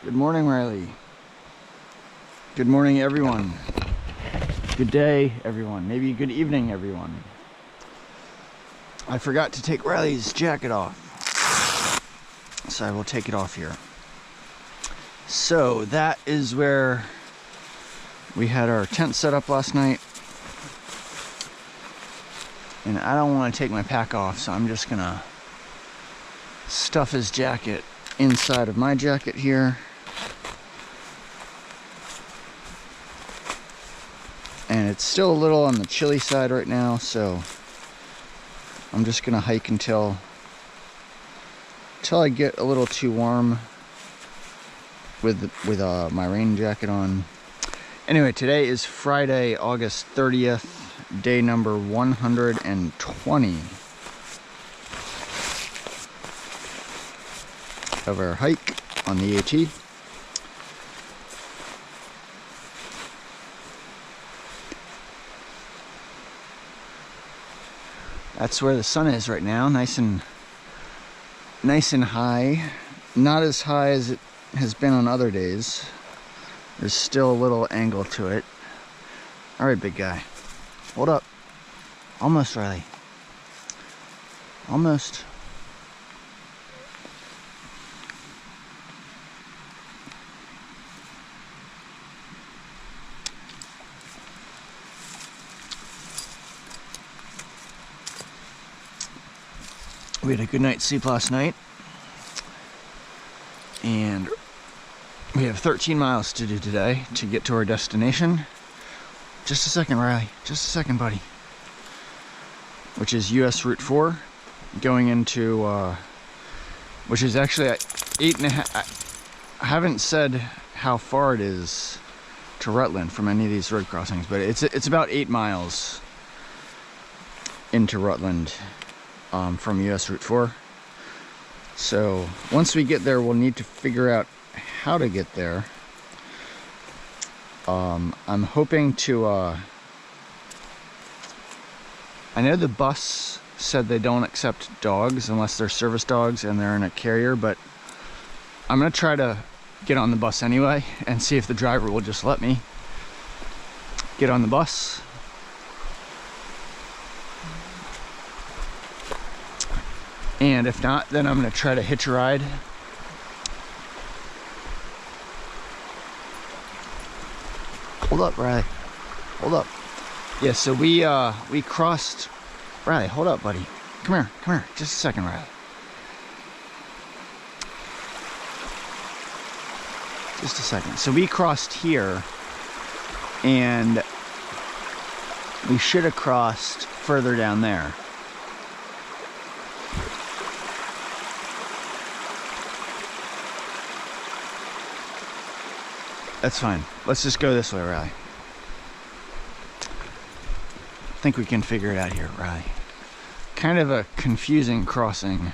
Good morning, Riley. Good morning, everyone. Good day, everyone. Maybe good evening, everyone. I forgot to take Riley's jacket off, so I will take it off here. So that is where we had our tent set up last night. And I don't want to take my pack off, so I'm just gonna stuff his jacket inside of my jacket here. And it's still a little on the chilly side right now, so I'm just gonna hike until I get a little too warm with my rain jacket on. Anyway, today is Friday, August 30th, day number 120 of our hike on the AT. That's where the sun is right now, nice and high. Not as high as it has been on other days. There's still a little angle to it. All right, big guy. Hold up. Almost, Riley. Almost. We had a good night's sleep last night, and we have 13 miles to do today to get to our destination. Just a second, Riley. Just a second, buddy. Which is US Route 4, going into, which is actually at 8.5. I haven't said how far it is to Rutland from any of these road crossings, but it's about 8 miles into Rutland. From US Route 4. So once we get there, we'll need to figure out how to get there. I'm hoping to, I know the bus said they don't accept dogs unless they're service dogs and they're in a carrier, but I'm gonna try to get on the bus anyway and see if the driver will just let me get on the bus. And if not, then I'm gonna try to hitch a ride. Hold up, Riley. Hold up. Yeah, so we crossed. Riley, hold up, buddy. Come here. Just a second, Riley. Just a second. So we crossed here, and we should have crossed further down there. That's fine. Let's just go this way, Riley. I think we can figure it out here, Riley. Kind of a confusing crossing.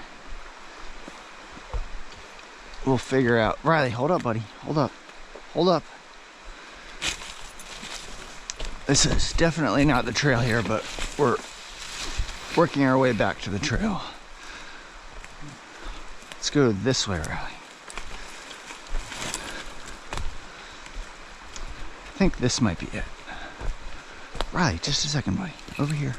We'll figure out. Riley, hold up, buddy. Hold up. Hold up. This is definitely not the trail here, but we're working our way back to the trail. Let's go this way, Riley. I think this might be it. Riley, just a second, buddy. Over here.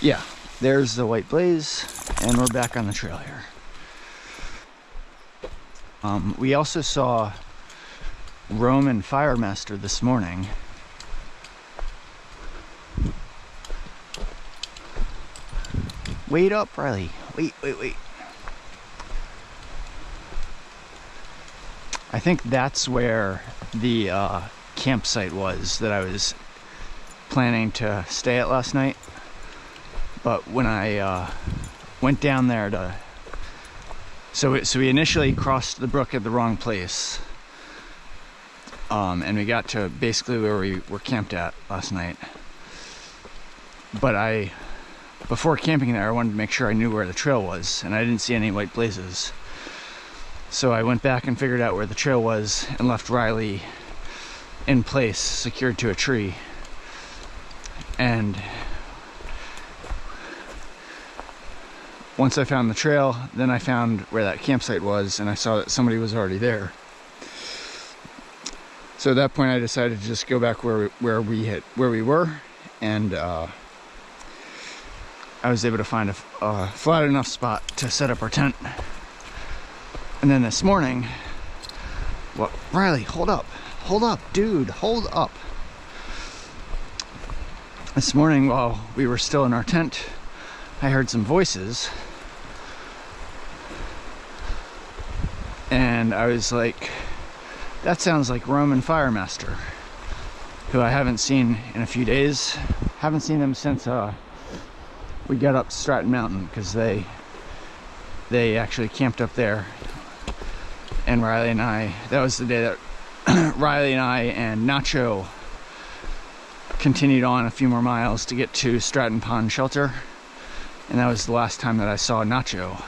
Yeah, there's the white blaze, and we're back on the trail here. We also saw Roman Firemaster this morning. Wait up, Riley. Wait. I think that's where the campsite was that I was planning to stay at last night. But when I went down there to... So we initially crossed the brook at the wrong place. And we got to basically where we were camped at last night. But before camping there, I wanted to make sure I knew where the trail was, and I didn't see any white blazes. So I went back and figured out where the trail was and left Riley in place, secured to a tree. And once I found the trail, then I found where that campsite was, and I saw that somebody was already there. So at that point, I decided to just go back where we were, and I was able to find a flat enough spot to set up our tent. And then this morning, what? Riley, hold up, dude, hold up. This morning, while we were still in our tent, I heard some voices, and I was like, that sounds like Roman Firemaster, who I haven't seen in a few days. Haven't seen them since we got up to Stratton Mountain, because they actually camped up there. And Riley and I, that was the day that Riley and I and Nacho continued on a few more miles to get to Stratton Pond Shelter. And that was the last time that I saw Nacho.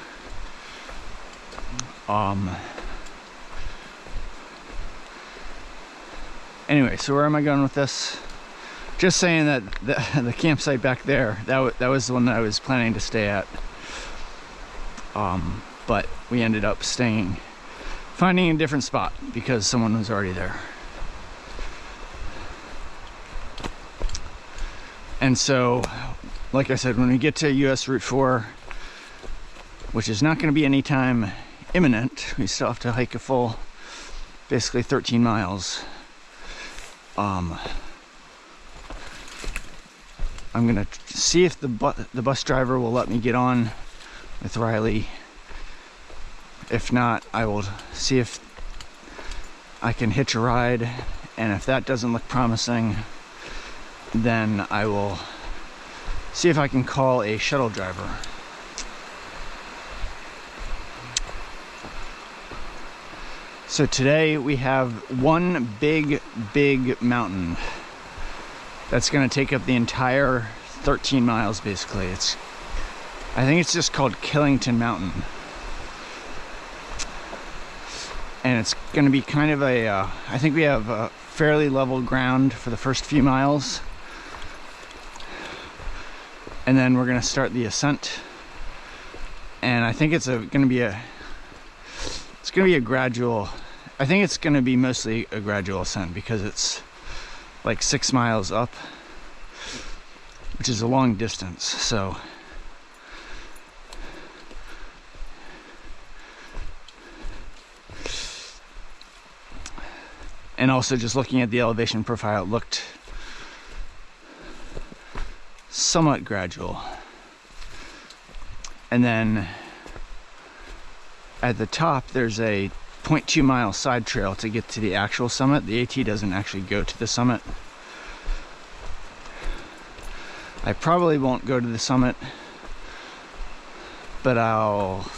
Anyway, so where am I going with this? Just saying that the campsite back there, that was the one that I was planning to stay at. But we ended up finding a different spot because someone was already there. And so, like I said, when we get to US Route 4, which is not going to be any time imminent, we still have to hike a full, basically 13 miles. I'm gonna see if the bus driver will let me get on with Riley. If not, I will see if I can hitch a ride, and if that doesn't look promising, then I will see if I can call a shuttle driver. So today we have one big mountain that's going to take up the entire 13 miles basically. I think it's just called Killington Mountain. And it's going to be kind of I think we have a fairly level ground for the first few miles. And then we're going to start the ascent. And I think it's going to be a gradual, I think it's going to be mostly a gradual ascent because it's like 6 miles up, which is a long distance. So and also just looking at the elevation profile, it looked somewhat gradual. And then at the top there's a 0.2 mile side trail to get to the actual summit. The AT doesn't actually go to the summit. I probably won't go to the summit, but I'll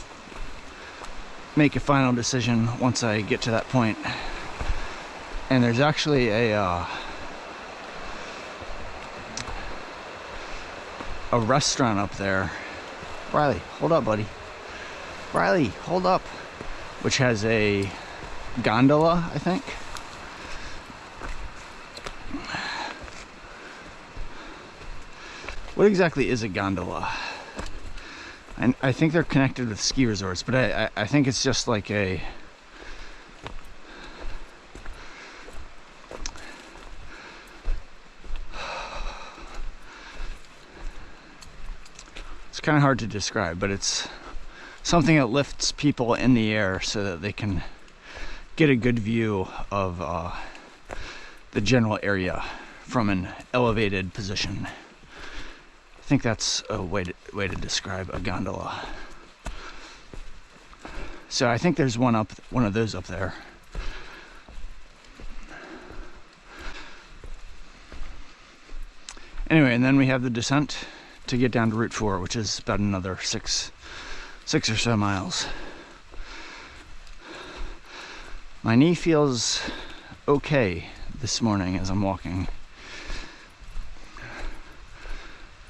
make a final decision once I get to that point. And there's actually a restaurant up there. Riley, hold up, buddy. Riley, hold up. Which has a gondola, I think. What exactly is a gondola? And I think they're connected with ski resorts, but I think it's just like a it's kind of hard to describe, but it's something that lifts people in the air so that they can get a good view of the general area from an elevated position. I think that's a way to describe a gondola. So I think there's one of those up there. Anyway, and then we have the descent to get down to Route 4, which is about another six or so miles. My knee feels okay this morning as I'm walking.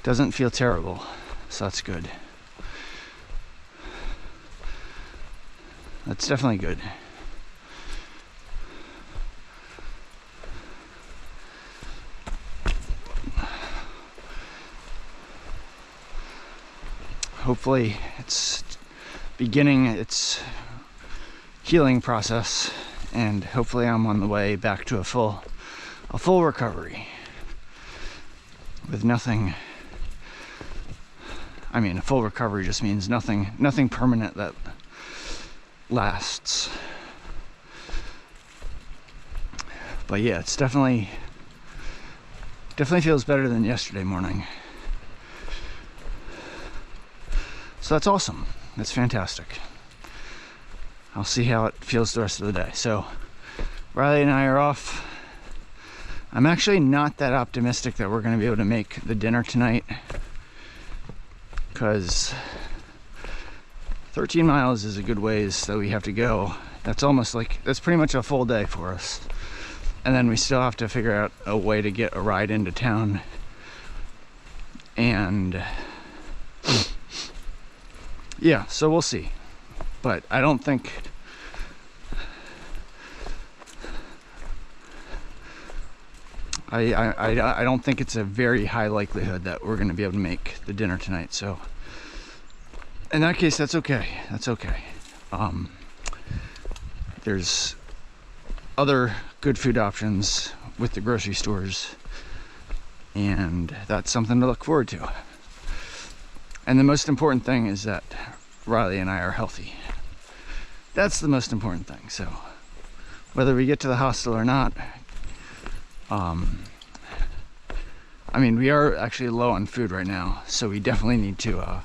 Doesn't feel terrible, so that's good. That's definitely good. hopefully it's beginning its healing process, and hopefully I'm on the way back to a full recovery with nothing. I mean, a full recovery just means nothing permanent that lasts. But yeah, it's definitely feels better than yesterday morning. So that's awesome. That's fantastic. I'll see how it feels the rest of the day. So Riley and I are off. I'm actually not that optimistic that we're going to be able to make the dinner tonight, because 13 miles is a good ways that we have to go. That's pretty much a full day for us. And then we still have to figure out a way to get a ride into town. And yeah, so we'll see. But I don't think I don't think it's a very high likelihood that we're going to be able to make the dinner tonight. So in that case, that's okay. That's okay. There's other good food options with the grocery stores, and that's something to look forward to. And the most important thing is that Riley and I are healthy. That's the most important thing. So whether we get to the hostel or not, I mean, we are actually low on food right now, so we definitely need to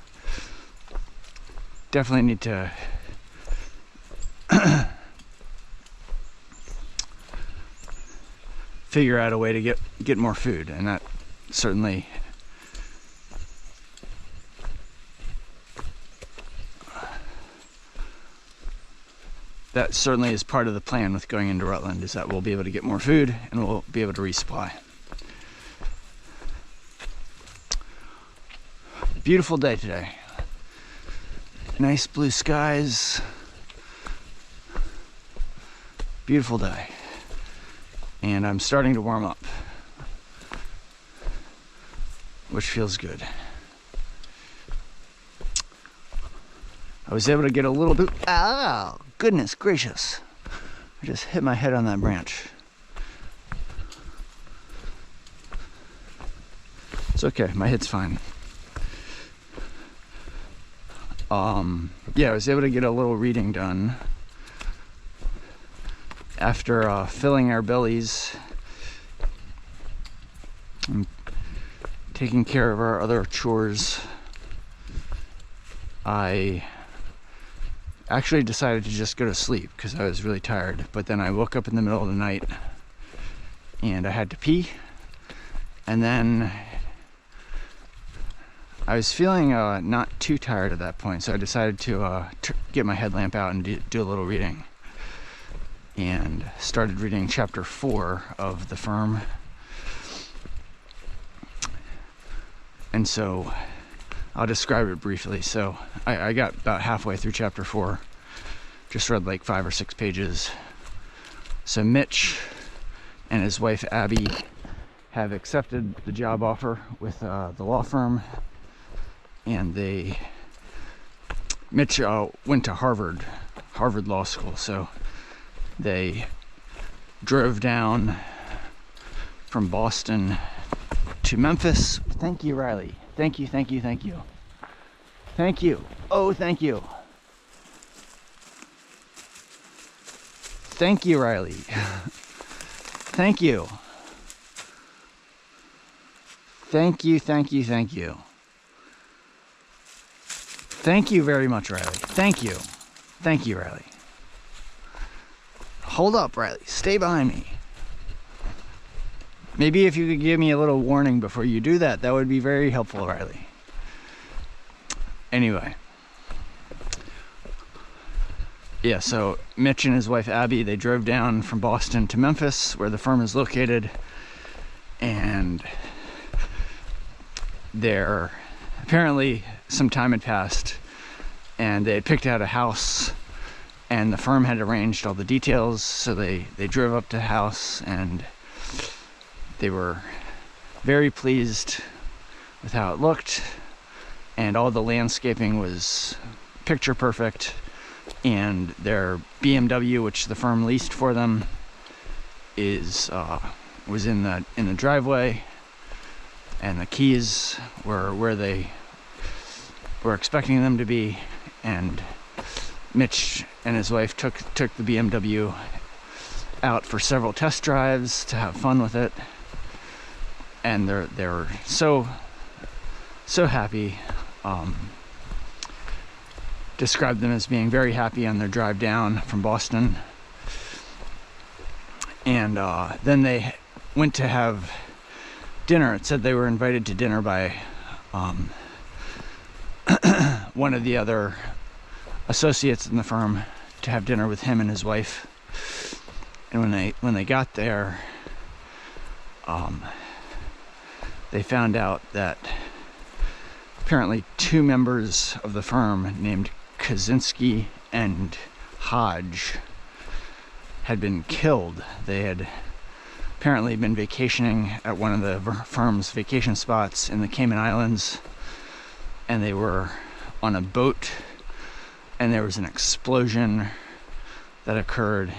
figure out a way to get more food, and that certainly is part of the plan with going into Rutland, is that we'll be able to get more food and we'll be able to resupply. Beautiful day today. Nice blue skies. Beautiful day. And I'm starting to warm up, which feels good. I was able to get a little bit. Oh, goodness gracious. I just hit my head on that branch. It's okay, my head's fine. Yeah, I was able to get a little reading done after filling our bellies and taking care of our other chores. I actually decided to just go to sleep because I was really tired, but then I woke up in the middle of the night and I had to pee, and then I was feeling not too tired at that point, so I decided to get my headlamp out and do a little reading, and started reading chapter 4 of The Firm. And so I'll describe it briefly. So I got about halfway through chapter 4, just read like 5 or 6 pages. So Mitch and his wife Abby have accepted the job offer with the law firm, and Mitch went to Harvard Law School, so they drove down from Boston to Memphis. Thank you, Riley. Thank you. Thank you. Oh, thank you. Thank you, Riley. Thank you. Thank you. Thank you very much, Riley. Thank you, Riley. Hold up, Riley. Stay behind me. Maybe if you could give me a little warning before you do that, that would be very helpful, Riley. Anyway. Yeah, so Mitch and his wife Abby, they drove down from Boston to Memphis, where the firm is located, and apparently some time had passed, and they had picked out a house, and the firm had arranged all the details, so they drove up to the house, and they were very pleased with how it looked, and all the landscaping was picture perfect, and their BMW, which the firm leased for them, was in the driveway, and the keys were where they were expecting them to be. And Mitch and his wife took the BMW out for several test drives to have fun with it, and they were so happy. Described them as being very happy on their drive down from Boston. And then they went to have dinner. It said they were invited to dinner by one of the other associates in the firm, to have dinner with him and his wife. And when they got there, they found out that apparently 2 members of the firm named Kaczynski and Hodge had been killed. They had apparently been vacationing at one of the firm's vacation spots in the Cayman Islands, and they were on a boat, and there was an explosion that occurred,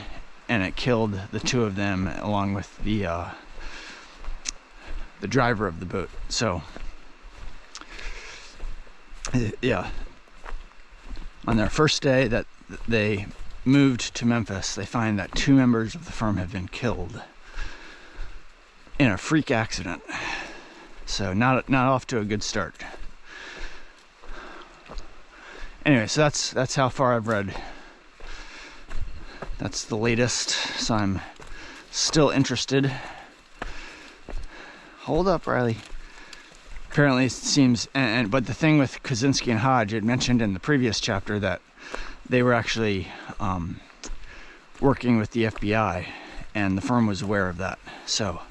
and it killed the 2 of them along with the driver of the boat. So yeah, on their first day that they moved to Memphis, they find that 2 members of the firm have been killed in a freak accident. So not off to a good start. Anyway, so that's how far I've read. That's the latest, so I'm still interested. Hold up, Riley. Apparently it seems, but the thing with Kaczynski and Hodge, it mentioned in the previous chapter that they were actually working with the FBI, and the firm was aware of that. So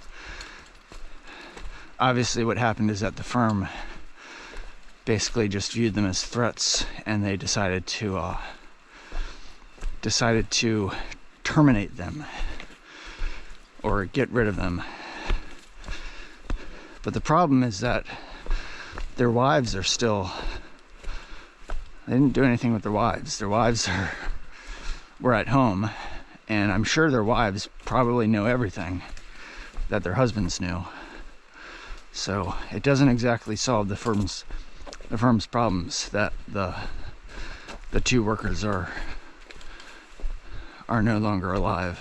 obviously what happened is that the firm basically just viewed them as threats, and they decided to terminate them or get rid of them. But the problem is that their wives are still, they didn't do anything with their wives. Their wives were at home, and I'm sure their wives probably know everything that their husbands knew. So it doesn't exactly solve the firm's problems that the 2 workers are no longer alive.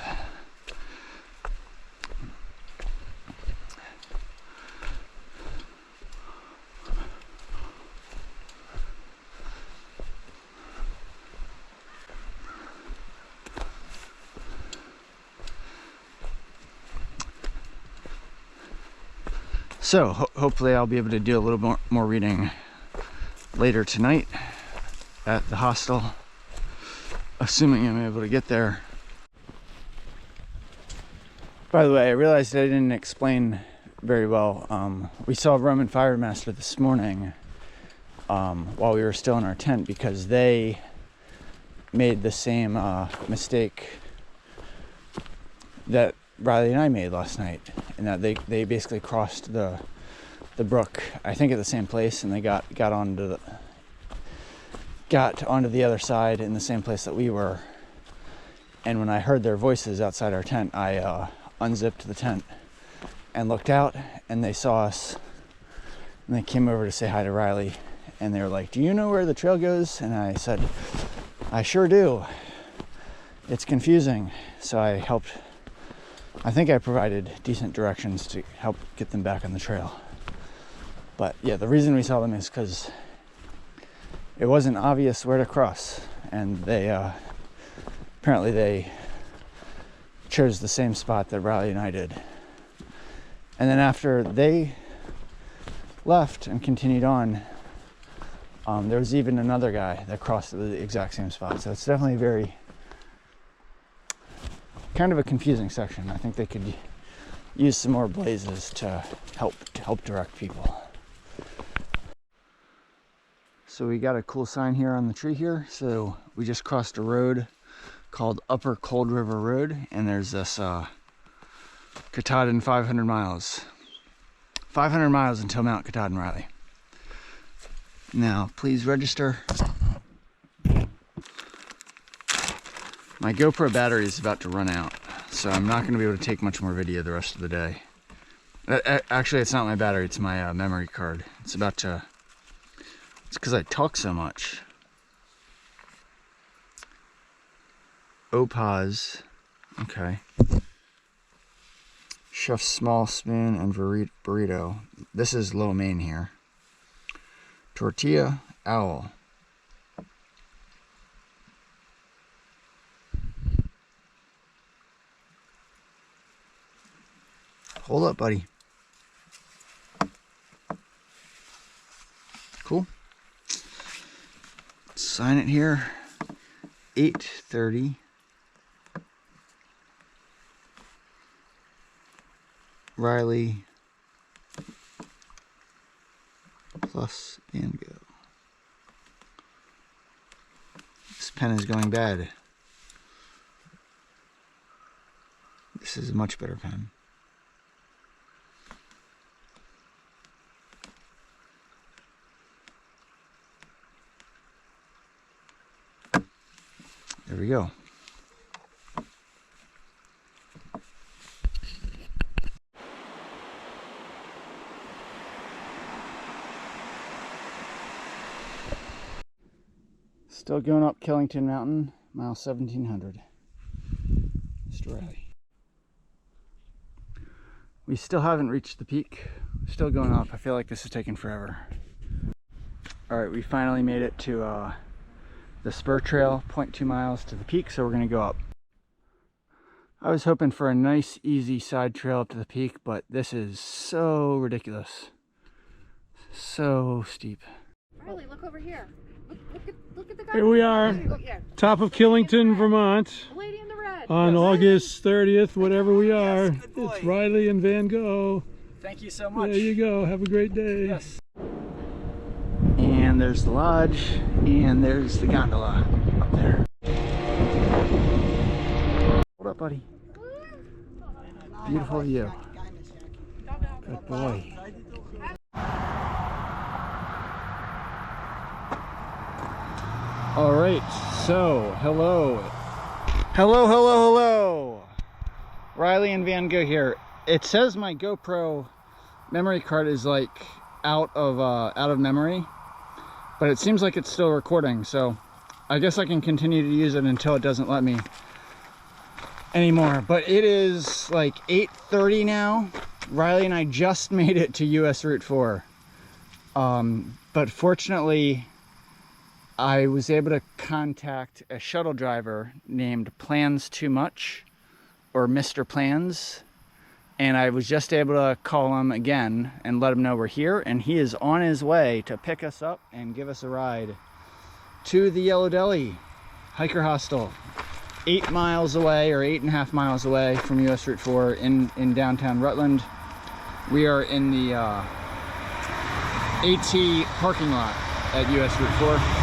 So hopefully I'll be able to do a little more reading later tonight at the hostel, assuming I'm able to get there. By the way, I realized I didn't explain very well. We saw Roman Fire Master this morning while we were still in our tent, because they made the same mistake that Riley and I made last night, and that they basically crossed the brook, I think at the same place, and they got onto the other side in the same place that we were. And when I heard their voices outside our tent, I unzipped the tent and looked out, and they saw us, and they came over to say hi to Riley, and they were like, "Do you know where the trail goes?" And I said, "I sure do. It's confusing." So I think I provided decent directions to help get them back on the trail. But yeah, the reason we saw them is because it wasn't obvious where to cross, and they apparently they chose the same spot that Riley and I did. And then after they left and continued on, there was even another guy that crossed the exact same spot. So it's definitely very kind of a confusing section. I think they could use some more blazes to help direct people. So we got a cool sign here on the tree here. So we just crossed a road called Upper Cold River Road, and there's this Katahdin 500 miles. 500 miles until Mount Katahdin, Riley. Now, please register. My GoPro battery is about to run out, so I'm not going to be able to take much more video the rest of the day. Actually, it's not my battery, it's my memory card. It's because I talk so much. Opaz. Okay. Chef's small spoon and burrito. This is lo mein here. Tortilla, owl. Hold up, buddy. Cool. Sign it here. 8:30. Riley plus and go. This pen is going bad. This is a much better pen. There we go. Still going up Killington Mountain, mile 1700. Mr. Riley. We still haven't reached the peak. We're still going up. I feel like this is taking forever. Alright, we finally made it to the spur trail, 0.2 miles to the peak, so we're going to go up. I was hoping for a nice, easy side trail up to the peak, but this is so ridiculous. So steep. Riley, look over here. Look at the guy. Here we are, top of Killington, Vermont, Lady in the red. on August 30th, whatever we are. Yes, it's Riley and Van Gogh. Thank you so much. There you go. Have a great day. Yes. And there's the lodge, and there's the gondola up there. Hold up, buddy. Beautiful view. Good boy. All right, so hello. Riley and Van Gogh here. It says my GoPro memory card is like out of memory, but it seems like it's still recording, so I guess I can continue to use it until it doesn't let me anymore. But it is like 8:30 now. Riley and I just made it to US Route 4, but fortunately I was able to contact a shuttle driver named Plans Too Much, or Mr. Plans, and I was just able to call him again and let him know we're here, and he is on his way to pick us up and give us a ride to the Yellow Deli Hiker Hostel, 8 miles away, or 8.5 miles away from US Route 4 in downtown Rutland. We are in the AT parking lot at US Route 4.